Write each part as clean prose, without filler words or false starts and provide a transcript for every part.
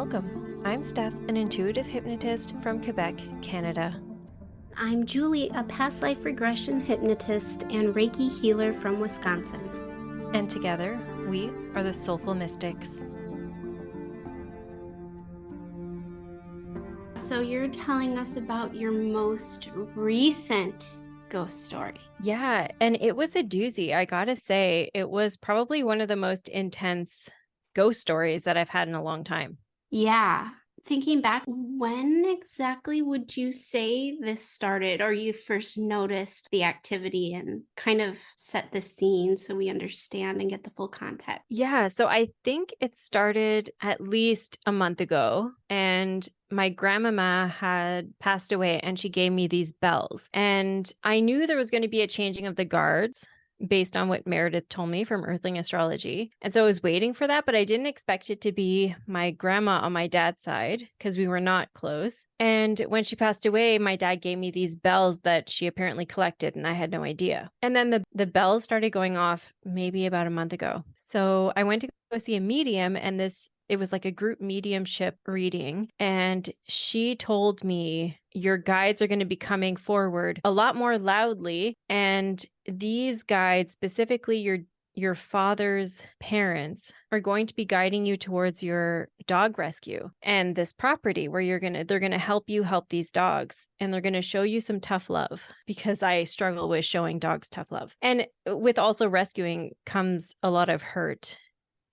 Welcome. I'm Steph, an intuitive hypnotist from Quebec, Canada. I'm Julie, a past life regression hypnotist and Reiki healer from Wisconsin. And together, we are the Soulful Mystics. So you're telling us about your most recent ghost story. Yeah, and it was a doozy. I gotta say, it was probably one of the most intense ghost stories that I've had in a long time. Yeah. Thinking back, when exactly would you say this started, or you first noticed the activity and kind of set the scene so we understand and get the full context? Yeah, so I think it started at least a month ago, and my grandmama had passed away and she gave me these bells. And I knew there was going to be a changing of the guards based on what Meredith told me from Earthling Astrology. And so I was waiting for that, but I didn't expect it to be my grandma on my dad's side because we were not close. And when she passed away, my dad gave me these bells that she apparently collected, and I had no idea. And then the bells started going off maybe about a month ago. So I went to go see a medium, and it was like a group mediumship reading. And she told me, your guides are going to be coming forward a lot more loudly. And these guides, specifically your father's parents, are going to be guiding you towards your dog rescue and this property where they're going to help you help these dogs, and they're going to show you some tough love, because I struggle with showing dogs tough love. And with also rescuing comes a lot of hurt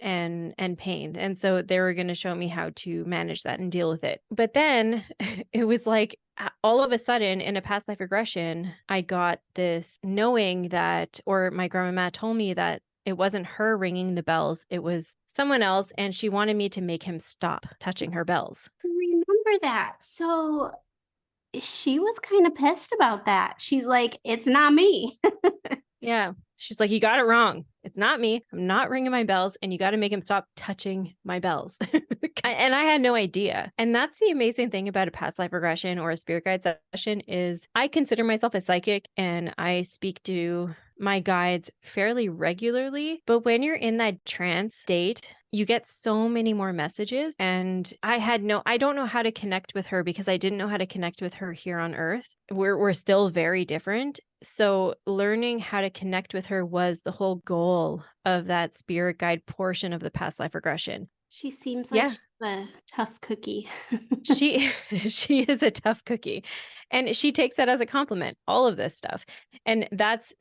and pain. And so they were going to show me how to manage that and deal with it. But then it was like all of a sudden in a past life regression, I got this knowing that, or my grandma told me that it wasn't her ringing the bells, it was someone else, and she wanted me to make him stop touching her bells. I remember that. So she was kind of pissed about that. She's like, it's not me. Yeah. She's like, you got it wrong. It's not me. I'm not ringing my bells, and you got to make him stop touching my bells. And I had no idea. And that's the amazing thing about a past life regression or a spirit guide session is I consider myself a psychic and I speak to my guides fairly regularly. But when you're in that trance state, you get so many more messages. And I don't know how to connect with her because I didn't know how to connect with her here on Earth. We're still very different. So learning how to connect with her was the whole goal of that spirit guide portion of the past life regression. She seems like Yeah. she's a tough cookie. She is a tough cookie, and she takes that as a compliment, all of this stuff. And that's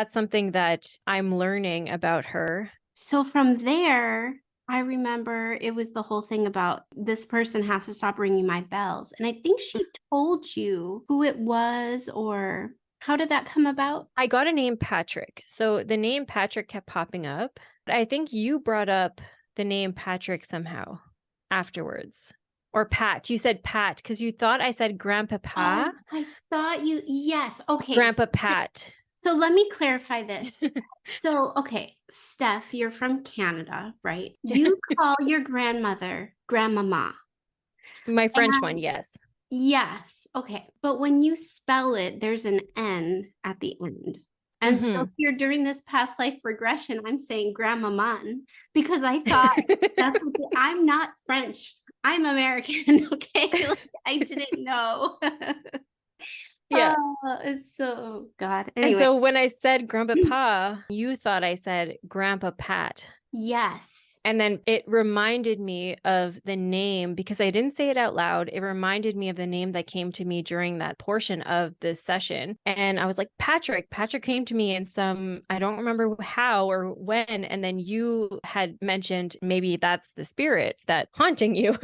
something that I'm learning about her. So from there, I remember it was the whole thing about this person has to stop ringing my bells. And I think she told you who it was, or how did that come about? I got a name Patrick. So the name Patrick kept popping up. I think you brought up the name Patrick somehow afterwards. Or Pat. You said Pat because you thought I said Grandpa Pa. I thought yes. Okay. Grandpa Pat. So let me clarify this. So, okay, Steph, you're from Canada, right? You call your grandmother grandmama. My French one, yes. Yes. Okay. But when you spell it, there's an N at the end. And so here during this past life regression, I'm saying grandmaman because I thought that's what I'm not French. I'm American. Okay. Like, I didn't know. Yeah. It's so God. Anyway. And so when I said Grandpa Pa, you thought I said Grandpa Pat. Yes. And then it reminded me of the name, because I didn't say it out loud. It reminded me of the name that came to me during that portion of this session. And I was like, Patrick. Patrick came to me in I don't remember how or when. And then you had mentioned maybe that's the spirit that's haunting you.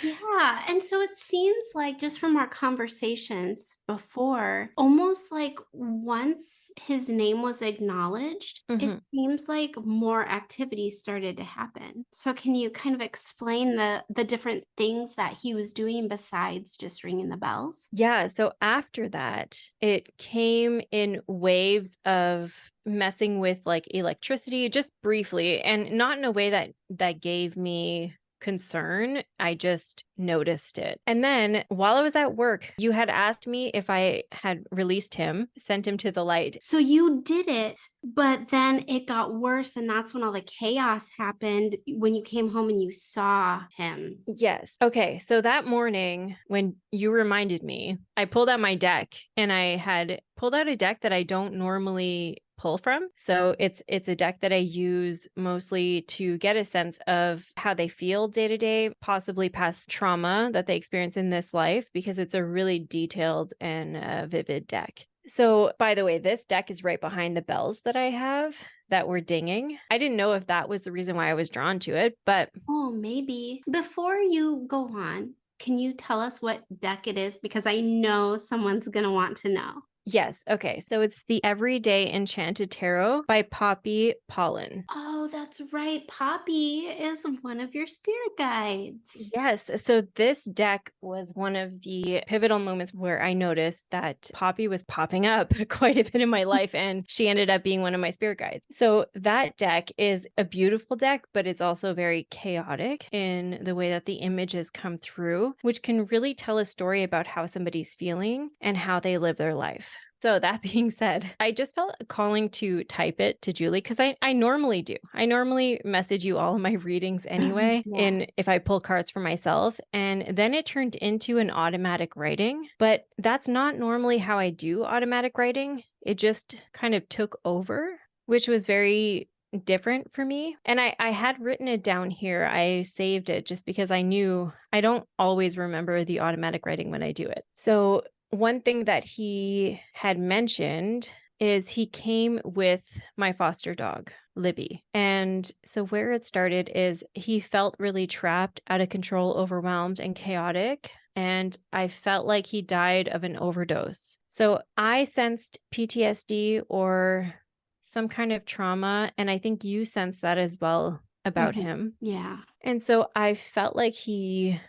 Yeah. And so it seems like, just from our conversations before, almost like once his name was acknowledged, it seems like more activities started to happen. So can you kind of explain the different things that he was doing besides just ringing the bells? Yeah. So after that, it came in waves of messing with like electricity, just briefly, and not in a way that gave me concern. I just noticed it. And then while I was at work, you had asked me if I had released him, sent him to the light. So you did it, but then it got worse. And that's when all the chaos happened when you came home and you saw him. Yes. Okay. So that morning when you reminded me, I pulled out my deck and I had pulled out a deck that I don't normally pull from. So it's a deck that I use mostly to get a sense of how they feel day to day, possibly past trauma that they experience in this life, because it's a really detailed and vivid deck. So, by the way, this deck is right behind the bells that I have that were dinging. I didn't know if that was the reason why I was drawn to it, but Oh, maybe. Before you go on, can you tell us what deck it is? Because I know someone's going to want to know. yes. Okay. So it's the Everyday Enchanted Tarot by Poppy Pollen. Oh, that's right. Poppy is one of your spirit guides. Yes. So this deck was one of the pivotal moments where I noticed that Poppy was popping up quite a bit in my life, and she ended up being one of my spirit guides. So that deck is a beautiful deck, but it's also very chaotic in the way that the images come through, which can really tell a story about how somebody's feeling and how they live their life. So that being said, I just felt a calling to type it to Julie because I normally do. I normally message you all of my readings anyway, Yeah. if I pull cards for myself. And then it turned into an automatic writing. But that's not normally how I do automatic writing. It just kind of took over, which was very different for me. And I had written it down here. I saved it just because I knew I don't always remember the automatic writing when I do it. So one thing that he had mentioned is he came with my foster dog, Libby. And so where it started is he felt really trapped, out of control, overwhelmed, and chaotic. And I felt like he died of an overdose. So I sensed PTSD or some kind of trauma. And I think you sensed that as well about him. Yeah. And so I felt like he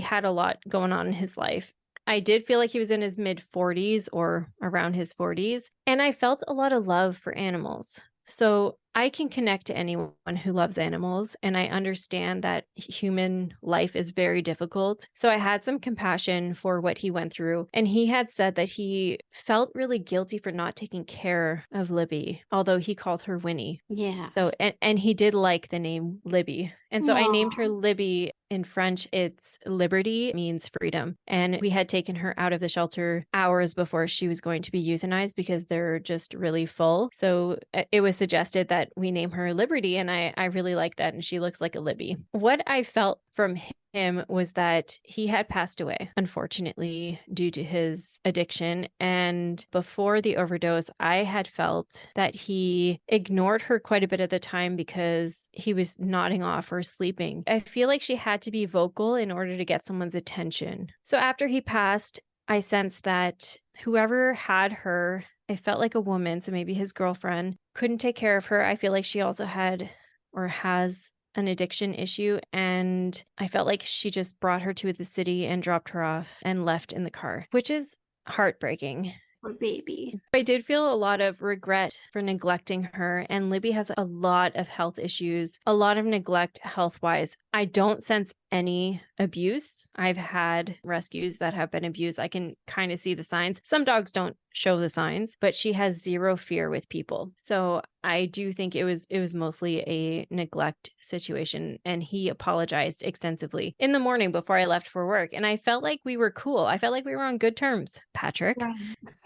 had a lot going on in his life. I did feel like he was in his mid 40s or around his 40s, and I felt a lot of love for animals. So I can connect to anyone who loves animals, and I understand that human life is very difficult. So I had some compassion for what he went through, and he had said that he felt really guilty for not taking care of Libby, although he called her Winnie. Yeah. So, and he did like the name Libby. And so I named her Aw. Libby. In French, it's liberty, means freedom. And we had taken her out of the shelter hours before she was going to be euthanized because they're just really full. So it was suggested that we name her Liberty. And I really like that. And she looks like a Libby. What I felt from him was that he had passed away, unfortunately, due to his addiction. And before the overdose, I had felt that he ignored her quite a bit at the time because he was nodding off or sleeping. I feel like she had to be vocal in order to get someone's attention. So after he passed, I sensed that whoever had her, it felt like a woman, so maybe his girlfriend, couldn't take care of her. I feel like she also had or has an addiction issue, and I felt like she just brought her to the city and dropped her off and left in the car, which is heartbreaking. Poor baby. I did feel a lot of regret for neglecting her, and Libby has a lot of health issues, a lot of neglect health-wise. I don't sense any abuse. I've had rescues that have been abused. I can kind of see the signs. Some dogs don't show the signs, but she has zero fear with people. So I do think it was mostly a neglect situation, and he apologized extensively in the morning before I left for work, and I felt like we were cool. I felt like we were on good terms, Patrick. Right.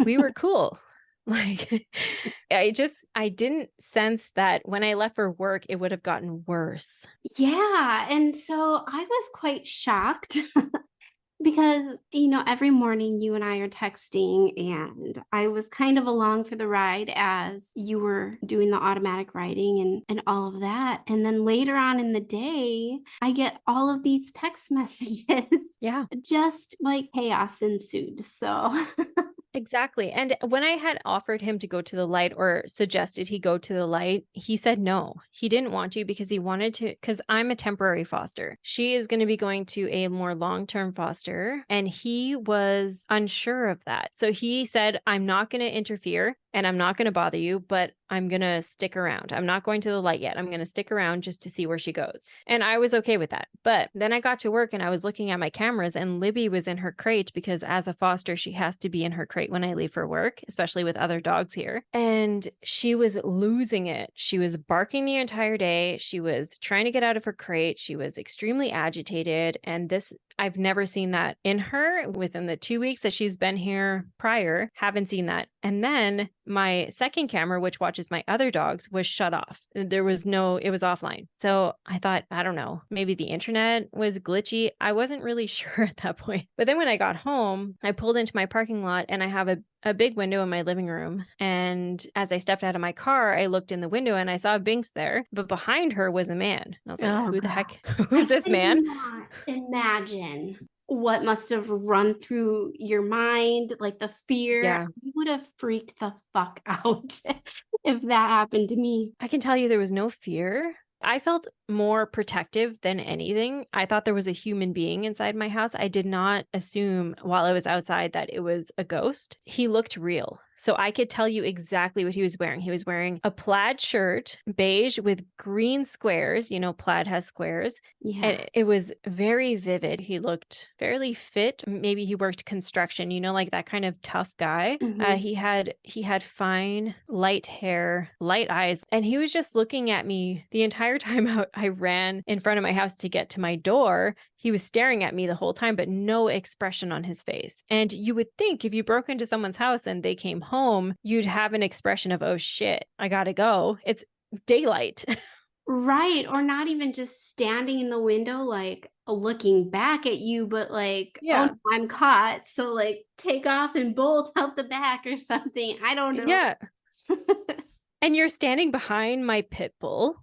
We were cool. Like I didn't sense that when I left for work it would have gotten worse. Yeah. And so I was quite shocked because, every morning you and I are texting, and I was kind of along for the ride as you were doing the automatic writing and all of that. And then later on in the day, I get all of these text messages. Yeah. Just like chaos ensued. So Exactly. And when I had offered him to go to the light or suggested he go to the light, he said no. He didn't want to because he wanted to, because I'm a temporary foster. She is going to be going to a more long-term foster, and he was unsure of that. So he said, I'm not going to interfere. and I'm not going to bother you, but I'm going to stick around. I'm not going to the light yet. I'm going to stick around just to see where she goes. And I was okay with that. But then I got to work and I was looking at my cameras, and Libby was in her crate because as a foster, she has to be in her crate when I leave for work, especially with other dogs here. And she was losing it. She was barking the entire day. She was trying to get out of her crate. She was extremely agitated. And this, I've never seen that in her within the 2 weeks that she's been here prior. Haven't seen that. And then my second camera, which watches my other dogs, was shut off. There was no, it was offline. So I thought, I don't know, maybe the internet was glitchy. I wasn't really sure at that point. But then when I got home, I pulled into my parking lot and I have a big window in my living room. And as I stepped out of my car, I looked in the window and I saw Binks there, but behind her was a man. And I was like, who the heck? Who is this man? I cannot imagine what must have run through your mind, like the fear. Yeah. You would have freaked the fuck out if that happened to me. I can tell you there was no fear. I felt more protective than anything. I thought there was a human being inside my house. I did not assume while I was outside that it was a ghost. He looked real. So I could tell you exactly what he was wearing. He was wearing a plaid shirt, beige with green squares. You know, plaid has squares. Yeah. And it was very vivid. He looked fairly fit. Maybe he worked construction, you know, like that kind of tough guy. Mhm. He had fine, light hair, light eyes, and he was just looking at me the entire time I ran in front of my house to get to my door. He was staring at me the whole time, but no expression on his face. And you would think if you broke into someone's house and they came home, you'd have an expression of, oh shit, I gotta go. It's daylight. Right. Or not even just standing in the window, like looking back at you, but like, Yeah. oh, no, I'm caught. So like take off and bolt out the back or something. I don't know. Yeah. And you're standing behind my pit bull.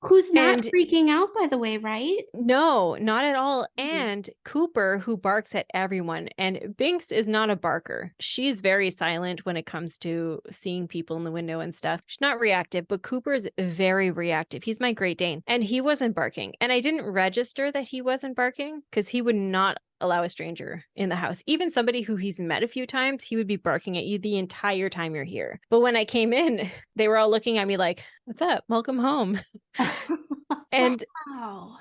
Who's not And freaking out, by the way, right? no, not at all. Mhm. And Cooper, who barks at everyone, and Binks is not a barker. She's very silent when it comes to seeing people in the window and stuff. She's not reactive, but Cooper's very reactive. He's my Great Dane, and he wasn't barking. And I didn't register that he wasn't barking because he would not allow a stranger in the house. Even somebody who he's met a few times, he would be barking at you the entire time you're here. But when I came in, they were all looking at me like, what's up? Welcome home. And wow.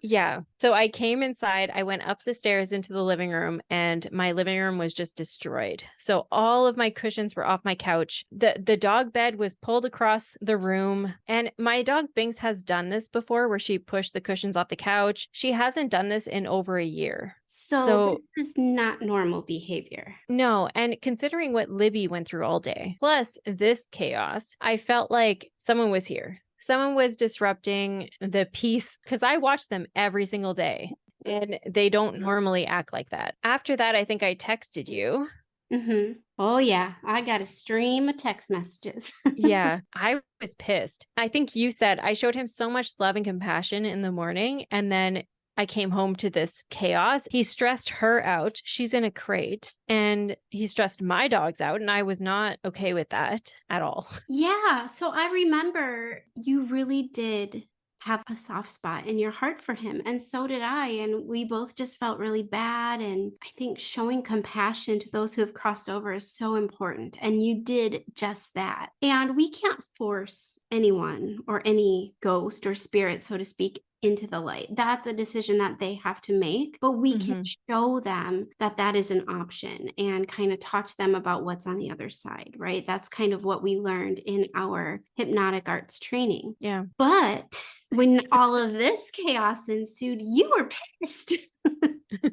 yeah, so I came inside, I went up the stairs into the living room, and my living room was just destroyed. So all of my cushions were off my couch. The dog bed was pulled across the room, and my dog Binks has done this before where she pushed the cushions off the couch. She hasn't done this in over a year. So this is not normal behavior. No, and considering what Libby went through all day, plus this chaos, I felt like someone was here. Someone was disrupting the peace because I watch them every single day and they don't normally act like that. After that, I think I texted you. Mm-hmm. Oh, yeah. I got a stream of text messages. Yeah, I was pissed. I think you said I showed him so much love and compassion in the morning, and then I came home to this chaos. He stressed her out. She's in a crate, and he stressed my dogs out, and I was not okay with that at all. Yeah. So I remember you really did have a soft spot in your heart for him. And so did I. And we both just felt really bad. And I think showing compassion to those who have crossed over is so important. And you did just that. And we can't force anyone or any ghost or spirit, so to speak, into the light. That's a decision that they have to make, but we can show them that that is an option and kind of talk to them about what's on the other side, right? That's kind of what we learned in our hypnotic arts training. Yeah. But when all of this chaos ensued, you were pissed.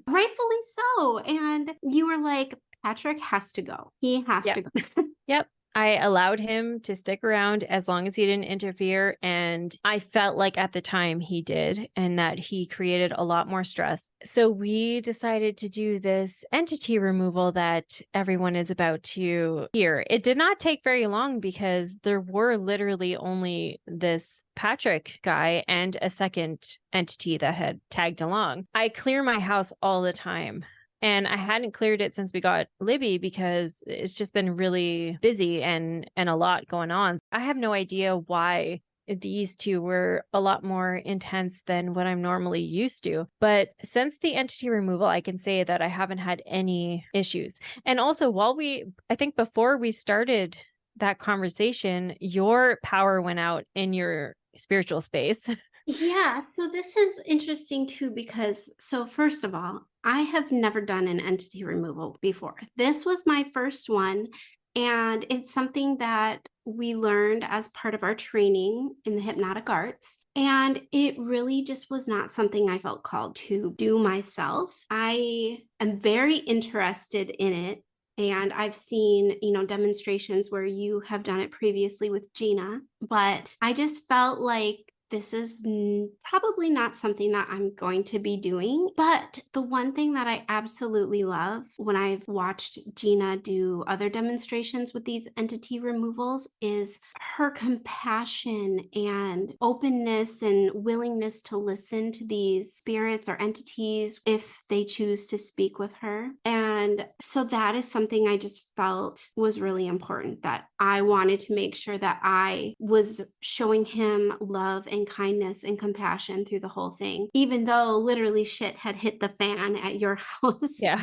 Rightfully so. And you were like, Patrick has to go. He has to go. Yep. I allowed him to stick around as long as he didn't interfere. And I felt like at the time he did, and that he created a lot more stress. So we decided to do this entity removal that everyone is about to hear. It did not take very long because there were literally only this Patrick guy and a second entity that had tagged along. I clear my house all the time. And I hadn't cleared it since we got Libby because it's just been really busy and a lot going on. I have no idea why these two were a lot more intense than what I'm normally used to. But since the entity removal, I can say that I haven't had any issues. And also, I think before we started that conversation, your power went out in your spiritual space. Yeah, so this is interesting too because, so first of all, I have never done an entity removal before. This was my first one, and it's something that we learned as part of our training in the hypnotic arts. And it really just was not something I felt called to do myself. I am very interested in it. And I've seen, demonstrations where you have done it previously with Gina, but I just felt like this is probably not something that I'm going to be doing. But the one thing that I absolutely love when I've watched Gina do other demonstrations with these entity removals is her compassion and openness and willingness to listen to these spirits or entities if they choose to speak with her. And so that is something I just felt was really important, that I wanted to make sure that I was showing him love and kindness and compassion through the whole thing, even though literally shit had hit the fan at your house. Yeah.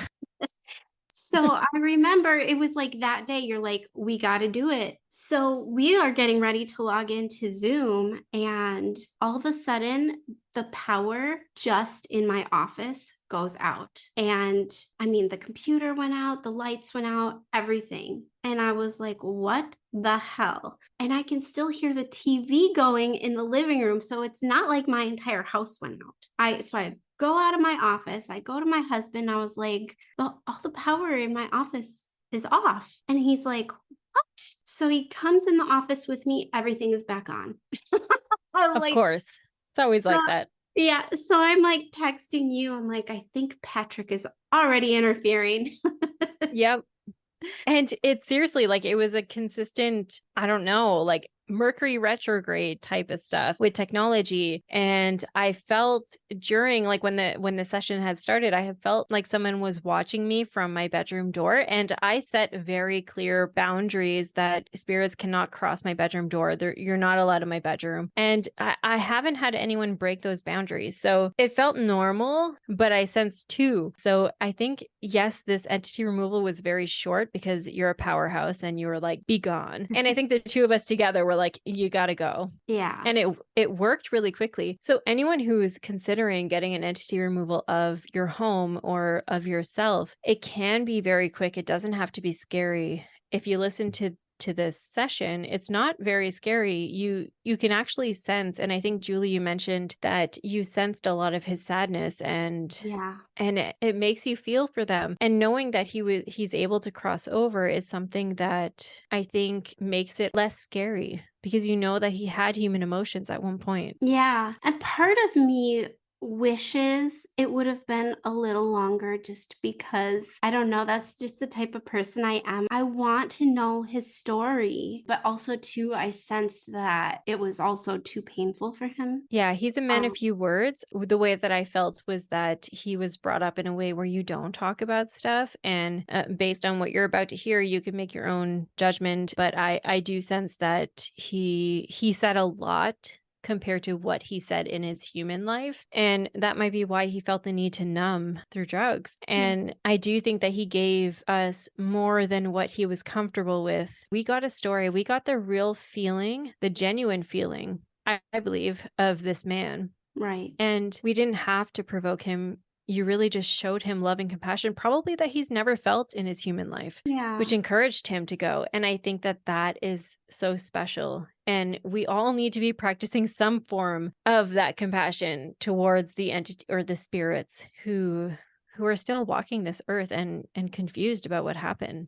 So I remember it was like that day, you're like, we got to do it. So we are getting ready to log into Zoom, and all of a sudden, the power just in my office goes out. And I mean, the computer went out, the lights went out, everything. And I was like, what the hell? And I can still hear the TV going in the living room. So it's not like my entire house went out. I go out of my office, I go to my husband, I was like, all the power in my office is off. And he's like, what? So he comes in the office with me, everything is back on. Of course. It's always like that. Yeah. So I'm like texting you. I'm like, I think Patrick is already interfering. Yep. And it's seriously like it was a consistent, I don't know, like Mercury retrograde type of stuff with technology. And I felt during like when the session had started, I have felt like someone was watching me from my bedroom door. And I set very clear boundaries that spirits cannot cross my bedroom door. You're not allowed in my bedroom. And I haven't had anyone break those boundaries. So it felt normal, but I sensed too. So I think, yes, this entity removal was very short because you're a powerhouse and you were like, be gone. And I think the two of us together were like, you gotta go. Yeah. And it worked really quickly. So anyone who's considering getting an entity removal of your home or of yourself, it can be very quick. It doesn't have to be scary. If you listen to this session, it's not very scary. You can actually sense, and I think Julie, you mentioned that you sensed a lot of his sadness, and Yeah. it makes you feel for them. And knowing that he's able to cross over is something that I think makes it less scary, because you know that he had human emotions at one point. Yeah. And part of me wishes it would have been a little longer, just because I don't know, that's just the type of person I am. I want to know his story, but also too, I sensed that it was also too painful for him. Yeah, he's a man of few words. The way that I felt was that he was brought up in a way where you don't talk about stuff. And based on what you're about to hear, you can make your own judgment. But I do sense that he said a lot compared to what he said in his human life. And that might be why he felt the need to numb through drugs. And I do think that he gave us more than what he was comfortable with. We got a story, we got the real feeling, the genuine feeling, I believe, of this man. Right. And we didn't have to provoke him. You really just showed him love and compassion, probably that he's never felt in his human life, Yeah. which encouraged him to go. And I think that that is so special. And we all need to be practicing some form of that compassion towards the entity or the spirits who are still walking this earth and confused about what happened.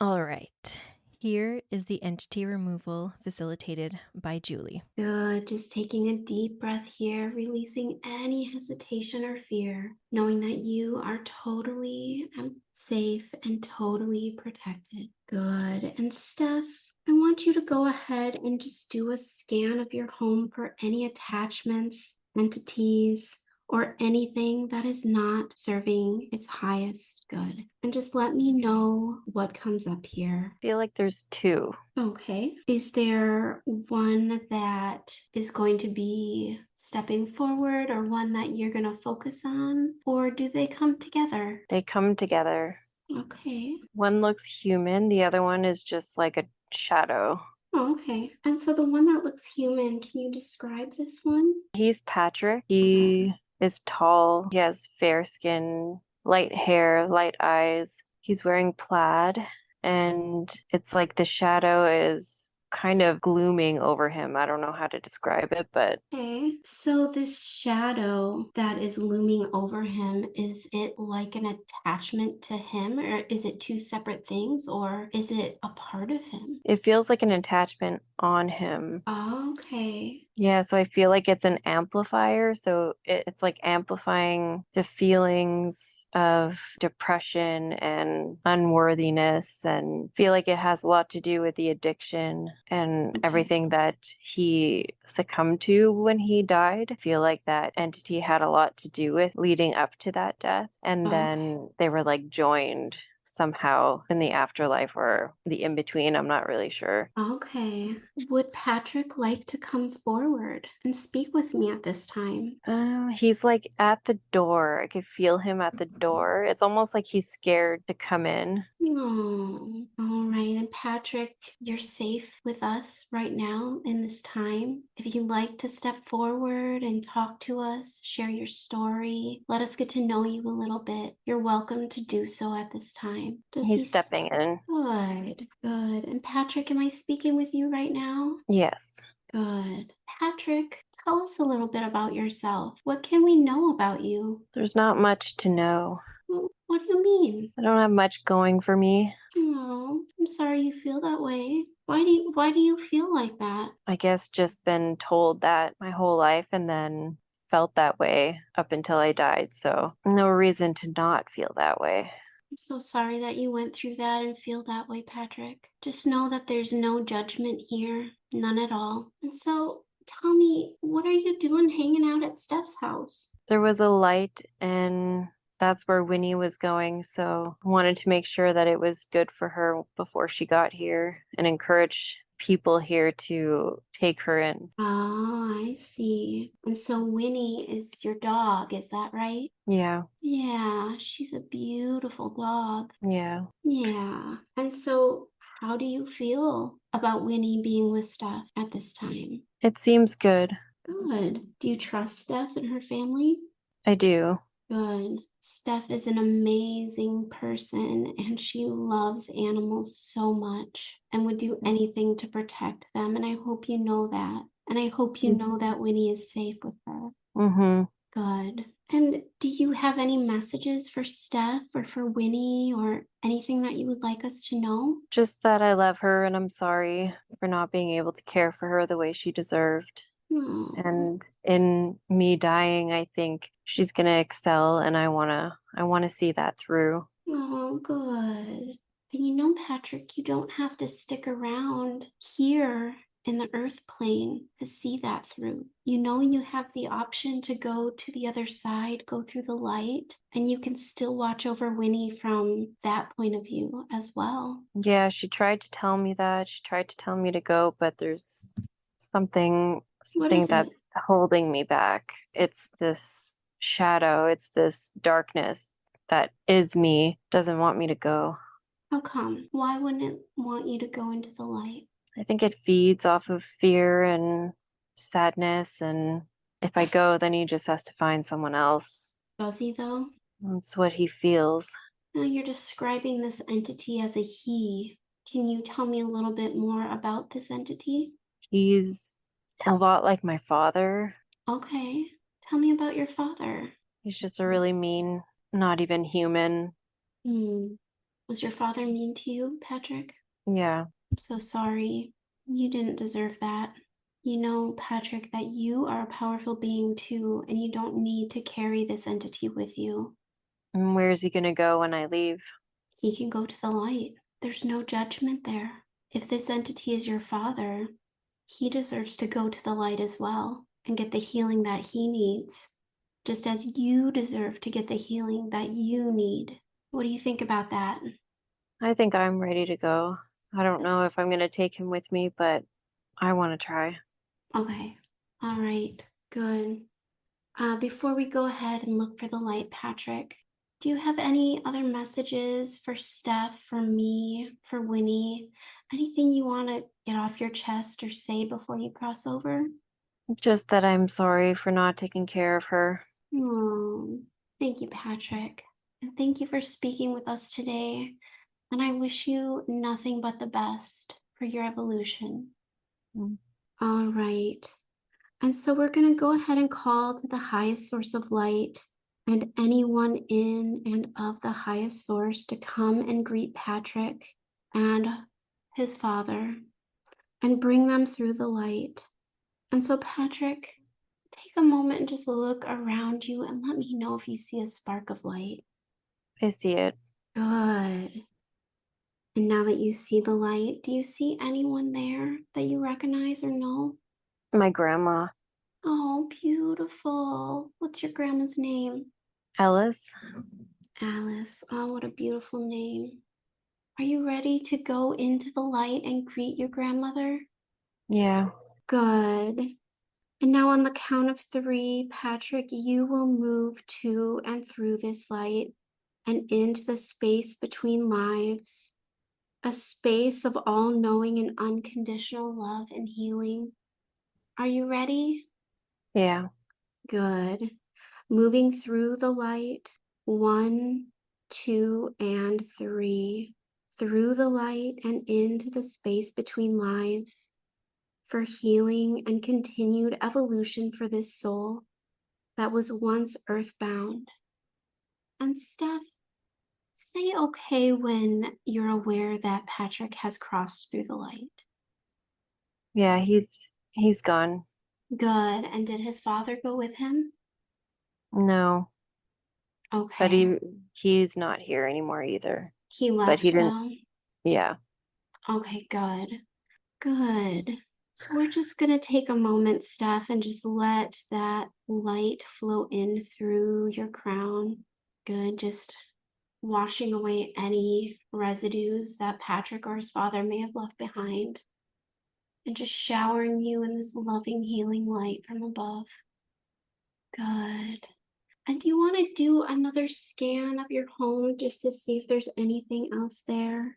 All right. Here is the entity removal facilitated by Julie. Good. Just taking a deep breath here, releasing any hesitation or fear, knowing that you are totally safe and totally protected. Good. And Steph, I want you to go ahead and just do a scan of your home for any attachments, entities, or anything that is not serving its highest good. And just let me know what comes up here. I feel like there's two. Okay. Is there one that is going to be stepping forward or one that you're going to focus on? Or do they come together? They come together. Okay. One looks human, the other one is just like a shadow. Oh, okay. And so the one that looks human, can you describe this one? He's Patrick. He is tall. He has fair skin, light hair, light eyes. He's wearing plaid, and it's like the shadow is kind of glooming over him. I don't know how to describe it, but Okay. So this shadow that is looming over him, is it like an attachment to him, or is it two separate things, or is it a part of him? it feels like an attachment on him. Okay. Yeah, so I feel like it's an amplifier. So it's like amplifying the feelings of depression and unworthiness, and feel like it has a lot to do with the addiction and Okay. everything that he succumbed to when he died. I feel like that entity had a lot to do with leading up to that death. And Okay. then they were like joined somehow in the afterlife or the in between. I'm not really sure. Okay. Would Patrick like to come forward and speak with me at this time? He's like at the door. I could feel him at the door. It's almost like he's scared to come in. Oh, all right. And Patrick, you're safe with us right now in this time. If you'd like to step forward and talk to us, share your story, let us get to know you a little bit, you're welcome to do so at this time. Does He's he? stepping in. Good, good. And Patrick, am I speaking with you right now? Yes. Good. Patrick, tell us a little bit about yourself. What can we know about you? There's not much to know. What do you mean? I don't have much going for me. Oh, I'm sorry you feel that way. Why do you feel like that? I guess just been told that my whole life and then felt that way up until I died. So no reason to not feel that way. I'm so sorry that you went through that and feel that way, Patrick. Just know that there's no judgment here, none at all. And so tell me, what are you doing hanging out at Steph's house? There was a light, and that's where Winnie was going. So I wanted to make sure that it was good for her before she got here and encourage people here to take her in. Oh, I see. And so Winnie is your dog, is that right? Yeah, Yeah, she's a beautiful dog. yeah. Yeah. And so how do you feel about Winnie being with Steph at this time? It seems good. Good. Do you trust Steph and her family? I do. Good. Steph is an amazing person and she loves animals so much and would do anything to protect them. And I hope you know that. And I hope you know that Winnie is safe with her. Mm-hmm. Good. And do you have any messages for Steph or for Winnie or anything that you would like us to know? Just that I love her and I'm sorry for not being able to care for her the way she deserved. Oh, And in me dying, I think she's gonna excel, and I wanna see that through. oh, good. And you know, Patrick, you don't have to stick around here in the earth plane to see that through. You know, you have the option to go to the other side, go through the light, and you can still watch over Winnie from that point of view as well. Yeah, she tried to tell me that. She tried to tell me to go, but there's something What something is that's it? holding me back. It's this shadow, it's this darkness that is me, doesn't want me to go. How come? Why wouldn't it want you to go into the light? I think it feeds off of fear and sadness, and if I go, then he just has to find someone else. Does he, though? That's what he feels. Now you're describing this entity as a he. Can you tell me a little bit more about this entity? He's a lot like my father. Okay. Tell me about your father. He's just a really mean, not even human. Hmm. Was your father mean to you, Patrick? Yeah. I'm so sorry. You didn't deserve that. You know, Patrick, that you are a powerful being too, and you don't need to carry this entity with you. And where's he gonna go when I leave? He can go to the light. There's no judgment there. If this entity is your father, he deserves to go to the light as well and get the healing that he needs. just as you deserve to get the healing that you need. What do you think about that? I think I'm ready to go. I don't know if I'm going to take him with me, but I want to try. Okay. All right. Good. Before we go ahead and look for the light, Patrick, do you have any other messages for Steph, for me, for Winnie? Anything you want to get off your chest or say before you cross over? Just that I'm sorry for not taking care of her. Oh, thank you, Patrick. And thank you for speaking with us today. And I wish you nothing but the best for your evolution. Mm. All right. And so we're going to go ahead and call to the highest source of light and anyone in and of the highest source to come and greet Patrick and his father and bring them through the light. And so, Patrick, take a moment and just look around you and let me know if you see a spark of light. I see it. Good. And now that you see the light, do you see anyone there that you recognize or know? My grandma, Oh, beautiful. What's your grandma's name? Ellis. Alice. Oh, what a beautiful name. Are you ready to go into the light and greet your grandmother? Yeah. Good. And now, on the count of three, Patrick, you will move to and through this light and into the space between lives, a space of all knowing and unconditional love and healing. Are you ready? Yeah. Good. Moving through the light, 1, 2, and 3, through the light and into the space between lives, for healing and continued evolution for this soul that was once earthbound. And Steph, say okay when you're aware that Patrick has crossed through the light. Yeah, he's gone. Good. And did his father go with him? No, but Okay. he's not here anymore either. He But he left didn't, though? yeah. Okay, good. Good. So we're just going to take a moment, Steph, and just let that light flow in through your crown. Good. Just washing away any residues that Patrick or his father may have left behind, and just showering you in this loving, healing light from above. Good. And do you want to do another scan of your home just to see if there's anything else there?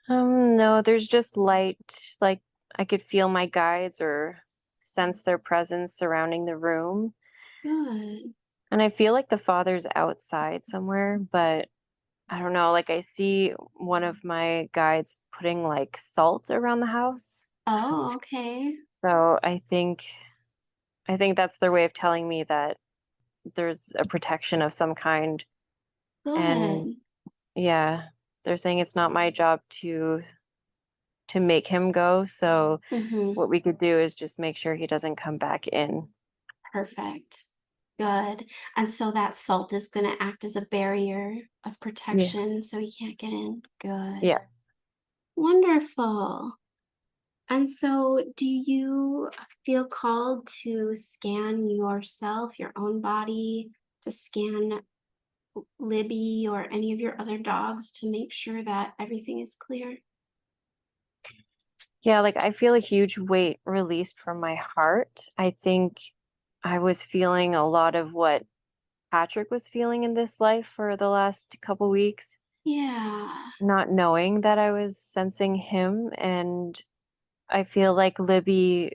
No, there's just light. Like I could feel my guides or sense their presence surrounding the room. Good. And I feel like the father's outside somewhere, but I don't know. Like I see one of my guides putting like salt around the house. Oh, okay. So I think that's their way of telling me that there's a protection of some kind. And Good. yeah, they're saying it's not my job to make him go. So Mm-hmm. what we could do is just make sure he doesn't come back in. Perfect. Good. And so that salt is going to act as a barrier of Yeah. protection so he can't get in. Good. Yeah. Wonderful. And so, do you feel called to scan yourself, your own body, to scan Libby or any of your other dogs to make sure that everything is clear? Yeah, like I feel a huge weight released from my heart. I think I was feeling a lot of what Patrick was feeling in this life for the last couple weeks, Yeah. not knowing that I was sensing him. And I feel like Libby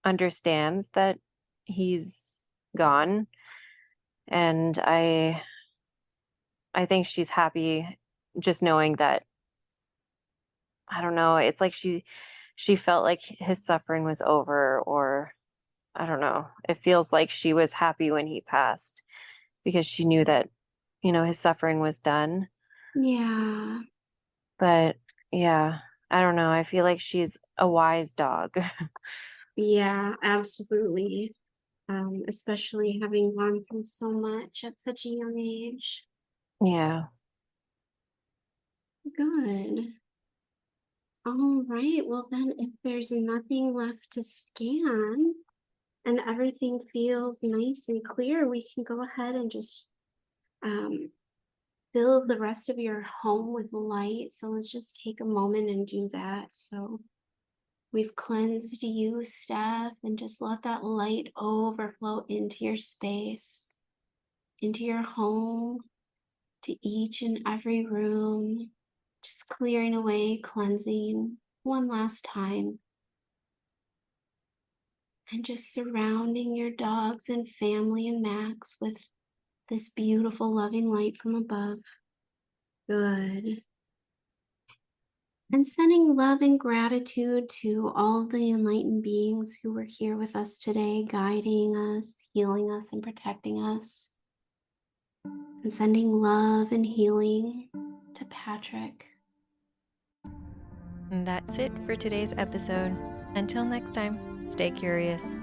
understands that he's gone. And I think she's happy just knowing that, I don't know, it's like she felt like his suffering was over, or I don't know. It feels like she was happy when he passed because she knew that, his suffering was done. Yeah. But yeah, I don't know. I feel like she's a wise dog. Yeah, absolutely. Especially having gone through so much at such a young age. Yeah. Good. All right. Well, then, if there's nothing left to scan, and everything feels nice and clear, we can go ahead and just um, fill the rest of your home with light. So let's just take a moment and do that. So we've cleansed you, Steph, and just let that light overflow into your space, into your home, to each and every room, just clearing away, cleansing one last time, and just surrounding your dogs and family and Max with this beautiful, loving light from above. Good. And sending love and gratitude to all the enlightened beings who were here with us today, guiding us, healing us, and protecting us. And sending love and healing to Patrick. And that's it for today's episode. Until next time, stay curious.